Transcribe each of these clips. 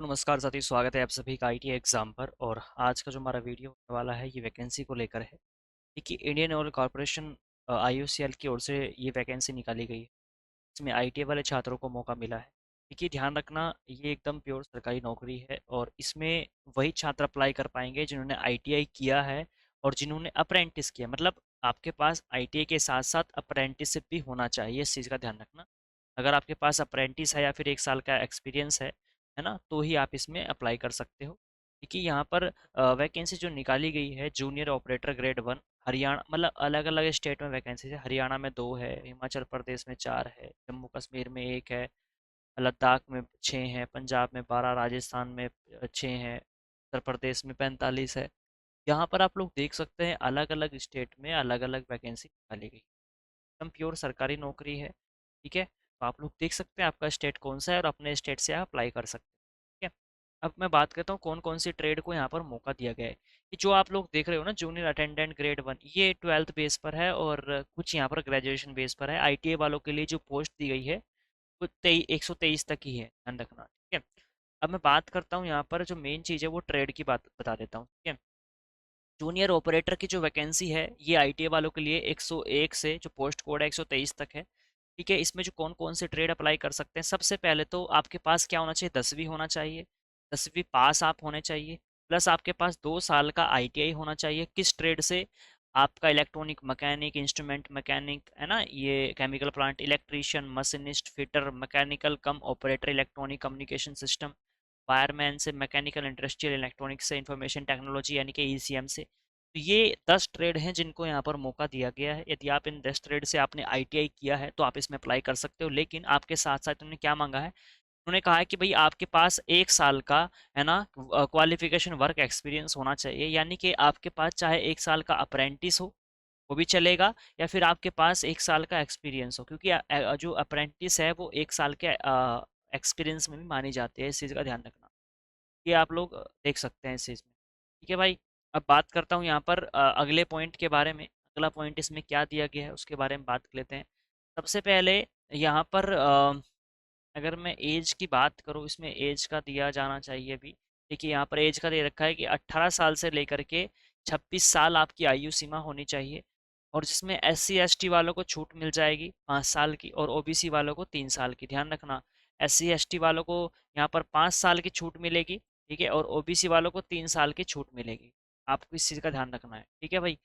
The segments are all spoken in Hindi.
नमस्कार साथी, स्वागत है आप सभी का आईटी एग्जाम पर। और आज का जो हमारा वीडियो होने वाला है ये वैकेंसी को लेकर है। देखिए, इंडियन ऑयल कॉरपोरेशन आईओसीएल की ओर से ये वैकेंसी निकाली गई है। इसमें आईटी वाले छात्रों को मौका मिला है। देखिए, ध्यान रखना, ये एकदम प्योर सरकारी नौकरी है और इसमें वही छात्र अप्लाई कर पाएंगे जिन्होंने आईटीआई किया है और जिन्होंने अप्रेंटिस किया। मतलब आपके पास आईटीआई के साथ साथ अप्रेंटिसशिप भी होना चाहिए, इस चीज़ का ध्यान रखना। अगर आपके पास अप्रेंटिस है या फिर 1 साल का एक्सपीरियंस है ना, तो ही आप इसमें अप्लाई कर सकते हो। देखिए, यहाँ पर वैकेंसी जो निकाली गई है, जूनियर ऑपरेटर ग्रेड 1, हरियाणा, मतलब अलग अलग स्टेट में वैकेंसी है। हरियाणा में 2 है, हिमाचल प्रदेश में 4 है, जम्मू कश्मीर में 1 है, लद्दाख में 6 है, पंजाब में 12, राजस्थान में 6 है, उत्तर प्रदेश में 45 है। यहाँ पर आप लोग देख सकते हैं अलग अलग स्टेट में अलग अलग वैकेंसी निकाली गई। एकदम प्योर सरकारी नौकरी है। ठीक है, तो आप लोग देख सकते हैं आपका स्टेट कौन सा है और अपने स्टेट से आप अप्लाई कर सकते हैं। ठीक है, अब मैं बात करता हूँ कौन कौन सी ट्रेड को यहाँ पर मौका दिया गया है। ये जो आप लोग देख रहे हो ना, जूनियर अटेंडेंट ग्रेड 1, ये 12th बेस पर है और कुछ यहाँ पर ग्रेजुएशन बेस पर है। आईटीआई वालों के लिए जो पोस्ट दी गई है वो 123 तक ही है, ध्यान रखना। ठीक है, अब मैं बात करता हूँ यहाँ पर जो मेन चीज़ है वो ट्रेड की बात बता देता हूँ। ठीक है, जूनियर ऑपरेटर की जो वैकेंसी है ये आईटीआई वालों के लिए 101 से जो पोस्ट कोड है 123 तक है। ठीक है, इसमें जो कौन कौन से ट्रेड अप्लाई कर सकते हैं, सबसे पहले तो आपके पास क्या होना चाहिए, 10वीं होना चाहिए। 10वीं पास आप होने चाहिए, प्लस आपके पास 2 साल का आईटीआई होना चाहिए। किस ट्रेड से? आपका इलेक्ट्रॉनिक मैकेनिक, इंस्ट्रूमेंट मैकेनिक है ना, ये chemical plant electrician, machinist, fitter, mechanical कम operator, electronic communication system, wireman से, मैकेनिकल इंडस्ट्रियल इलेक्ट्रॉनिक्स से, इंफॉर्मेशन टेक्नोलॉजी यानी कि ईसीएम से। तो ये 10 ट्रेड हैं जिनको यहाँ पर मौका दिया गया है। यदि आप इन 10 ट्रेड से आपने आईटीआई किया है तो आप इसमें अप्लाई कर सकते हो, लेकिन आपके साथ साथ उन्होंने क्या मांगा है, उन्होंने कहा है कि भाई आपके पास 1 साल का है ना क्वालिफिकेशन वर्क एक्सपीरियंस होना चाहिए। यानी कि आपके पास चाहे 1 साल का अप्रेंटिस हो वो भी चलेगा, या फिर आपके पास 1 साल का एक्सपीरियंस हो, क्योंकि जो अप्रेंटिस है वो 1 साल के एक्सपीरियंस में भी मानी जाती है। इस चीज़ का ध्यान रखना, ये आप लोग देख सकते हैं इस चीज़ में। ठीक है भाई, अब बात करता हूँ यहाँ पर अगले पॉइंट के बारे में। अगला पॉइंट इसमें क्या दिया गया है उसके बारे में बात कर लेते हैं। सबसे पहले यहाँ पर अगर मैं एज की बात करूँ, इसमें एज का दिया जाना चाहिए भी। देखिए, यहाँ पर एज का दे रखा है कि 18 साल से लेकर के 26 साल आपकी आयु सीमा होनी चाहिए, और जिसमें एससी एसटी वालों को छूट मिल जाएगी 5 साल की और ओबीसी वालों को 3 साल की। ध्यान रखना, एससी एसटी वालों को यहाँ पर 5 साल की छूट मिलेगी, ठीक है, और ओबीसी वालों को 3 साल की छूट मिलेगी। आपको इस चीज़ का ध्यान रखना है, ठीक है भाई।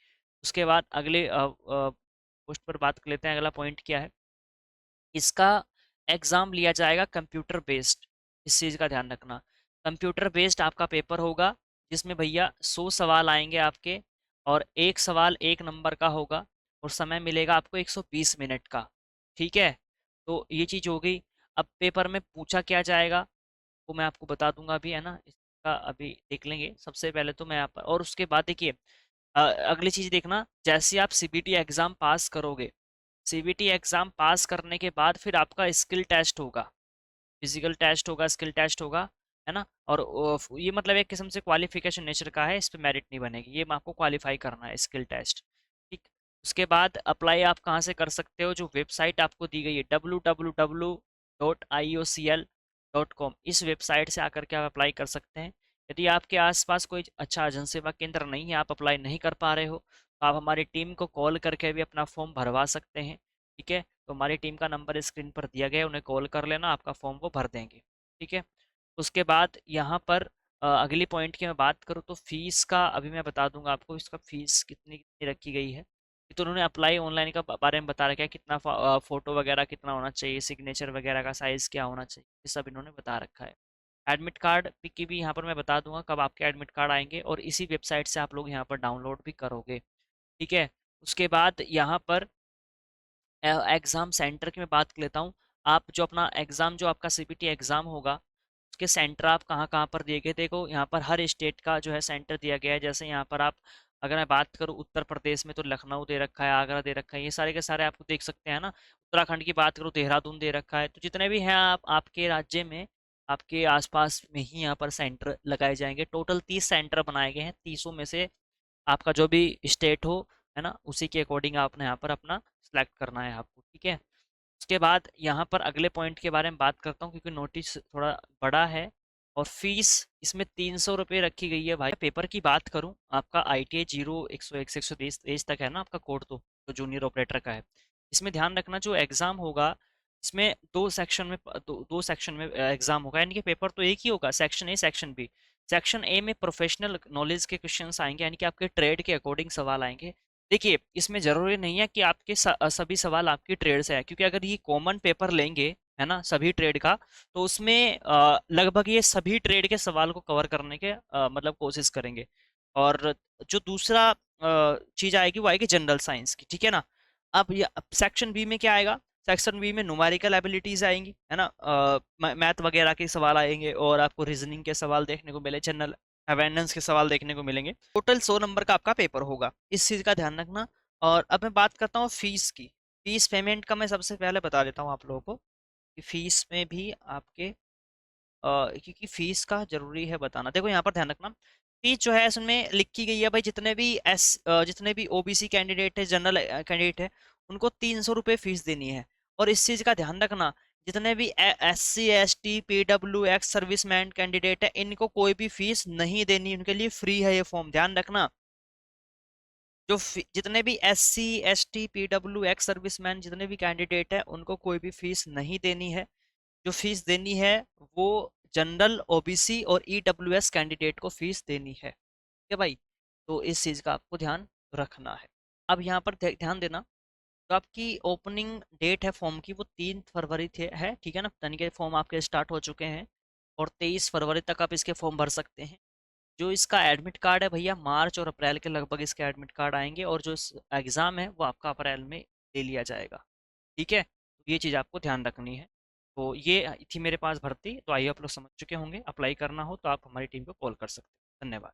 उसके बाद अगले पोस्ट पर बात कर लेते हैं। अगला पॉइंट क्या है, इसका एग्ज़ाम लिया जाएगा कंप्यूटर बेस्ड। इस चीज़ का ध्यान रखना, कंप्यूटर बेस्ड आपका पेपर होगा, जिसमें भैया 100 सवाल आएंगे आपके, और एक सवाल 1 नंबर का होगा, और समय मिलेगा आपको 120 मिनट का। ठीक है, तो ये चीज़ हो गई। अब पेपर में पूछा क्या जाएगा वो मैं आपको बता दूंगा अभी, है ना, इसका अभी देख लेंगे। सबसे पहले तो मैं यहाँ पर, और उसके बाद देखिए अगली चीज़ देखना, जैसे आप सीबीटी एग्ज़ाम पास करोगे, सीबीटी एग्ज़ाम पास करने के बाद फिर आपका स्किल टेस्ट होगा, फिजिकल टेस्ट होगा, स्किल टेस्ट होगा, है ना। और ये मतलब एक किस्म से क्वालिफिकेशन नेचर का है, इस पे मेरिट नहीं बनेगी, ये आपको क्वालिफाई करना है, स्किल टेस्ट। ठीक, उसके बाद अप्लाई आप कहाँ से कर सकते हो, जो वेबसाइट आपको दी गई है www.iocl.com, इस वेबसाइट से आकर के आप अप्लाई कर सकते हैं। यदि आपके आसपास कोई अच्छा जनसेवा केंद्र नहीं है, आप अप्लाई नहीं कर पा रहे हो, तो आप हमारी टीम को कॉल करके भी अपना फॉर्म भरवा सकते हैं। ठीक है, तो हमारी टीम का नंबर स्क्रीन पर दिया गया है, उन्हें कॉल कर लेना, आपका फॉर्म वो भर देंगे। ठीक है, उसके बाद यहाँ पर अगली पॉइंट की मैं बात करूँ तो फीस का अभी मैं बता दूंगा आपको, इसका फीस कितनी कितनी रखी गई है। तो उन्होंने अप्लाई ऑनलाइन का बारे में बता रखा है, कितना फोटो वगैरह कितना होना चाहिए, सिग्नेचर वगैरह का साइज़ क्या होना चाहिए, ये सब इन्होंने बता रखा है। एडमिट कार्ड की भी यहाँ पर मैं बता दूंगा कब आपके एडमिट कार्ड आएंगे, और इसी वेबसाइट से आप लोग यहाँ पर डाउनलोड भी करोगे। ठीक है, उसके बाद यहाँ पर एग्ज़ाम सेंटर की मैं बात कर लेता हूँ। आप जो अपना एग्ज़ाम, जो आपका सीपीटी एग्ज़ाम होगा, उसके सेंटर आप कहाँ कहाँ पर दिए गए, देखो यहाँ पर हर स्टेट का जो है सेंटर दिया गया है। जैसे यहाँ पर आप, अगर मैं बात करूँ उत्तर प्रदेश में तो लखनऊ दे रखा है, आगरा दे रखा है, ये सारे के सारे आपको देख सकते हैं ना। उत्तराखंड की बात करूँ, देहरादून दे रखा है। तो जितने भी हैं आप आपके राज्य में, आपके आसपास में ही यहाँ पर सेंटर लगाए जाएंगे। टोटल 30 सेंटर बनाए गए हैं, 30 में से आपका जो भी स्टेट हो, है ना, उसी के अकॉर्डिंग आपने यहाँ पर अपना सेलेक्ट करना है आपको। ठीक है, उसके बाद यहाँ पर अगले पॉइंट के बारे में बात करता हूँ, क्योंकि नोटिस थोड़ा बड़ा है, और फीस इसमें 300 रुपये रखी गई है भाई। पेपर की बात करूं, आपका ITA 01, 101, 123 तक है ना आपका कोड, तो जूनियर ऑपरेटर का है। इसमें ध्यान रखना, जो एग्ज़ाम होगा इसमें दो सेक्शन में एग्ज़ाम होगा, यानी कि पेपर तो एक ही होगा, section A section B. Section A में प्रोफेशनल नॉलेज के क्वेश्चंस आएंगे, यानी कि आपके ट्रेड के अकॉर्डिंग सवाल आएंगे। देखिए, इसमें ज़रूरी नहीं है कि आपके सभी सवाल आपकी ट्रेड से आए, क्योंकि अगर ये कॉमन पेपर लेंगे है ना सभी ट्रेड का, तो उसमें लगभग ये सभी ट्रेड के सवाल को कवर करने के मतलब कोशिश करेंगे। और जो दूसरा चीज़ आएगी वो आएगी जनरल साइंस की, ठीक है ना। अब सेक्शन बी में क्या आएगा? सेक्शन बी में न्यूमेरिकल एबिलिटीज आएंगी, है ना, मैथ वगैरह के सवाल आएंगे, और आपको रीजनिंग के सवाल देखने को मिले, जनरल अवेयरनेस के सवाल देखने को मिलेंगे। टोटल 100 नंबर का आपका पेपर होगा, इस चीज़ का ध्यान रखना। और अब मैं बात करता हूँ फीस की। फीस पेमेंट का मैं सबसे पहले बता देता हूँ आप लोगों को कि फीस में भी आपके क्योंकि फीस का जरूरी है बताना। देखो यहाँ पर ध्यान रखना, फीस जो है इसमें लिखी गई है भाई, जितने भी OBC कैंडिडेट है, जनरल कैंडिडेट है, उनको 300 रुपये फीस देनी है। और इस चीज का ध्यान रखना, जितने भी SC ST PWX serviceman candidate है, इनको कोई भी फीस नहीं देनी, उनके लिए फ्री है ये फॉर्म, ध्यान रखना। जितने भी SC ST PWX सर्विसमैन जितने भी कैंडिडेट है, उनको कोई भी फीस नहीं देनी है। जो फीस देनी है वो जनरल OBC और EWS कैंडिडेट को फीस देनी है, ठीक है भाई। तो इस चीज़ का आपको ध्यान रखना है। अब यहाँ पर ध्यान देना, तो आपकी ओपनिंग डेट है फॉर्म की वो 3 फरवरी थे है, ठीक है ना, यानी कि फॉर्म आपके स्टार्ट हो चुके हैं, और 23 फरवरी तक आप इसके फॉर्म भर सकते हैं। जो इसका एडमिट कार्ड है भैया, मार्च और अप्रैल के लगभग इसके एडमिट कार्ड आएंगे, और जो एग्ज़ाम है वो आपका अप्रैल में ले लिया जाएगा, ठीक है। तो ये चीज़ आपको ध्यान रखनी है। तो ये थी मेरे पास भर्ती, तो आइए आप लोग समझ चुके होंगे। अप्लाई करना हो तो आप हमारी टीम को कॉल कर सकते हैं। धन्यवाद।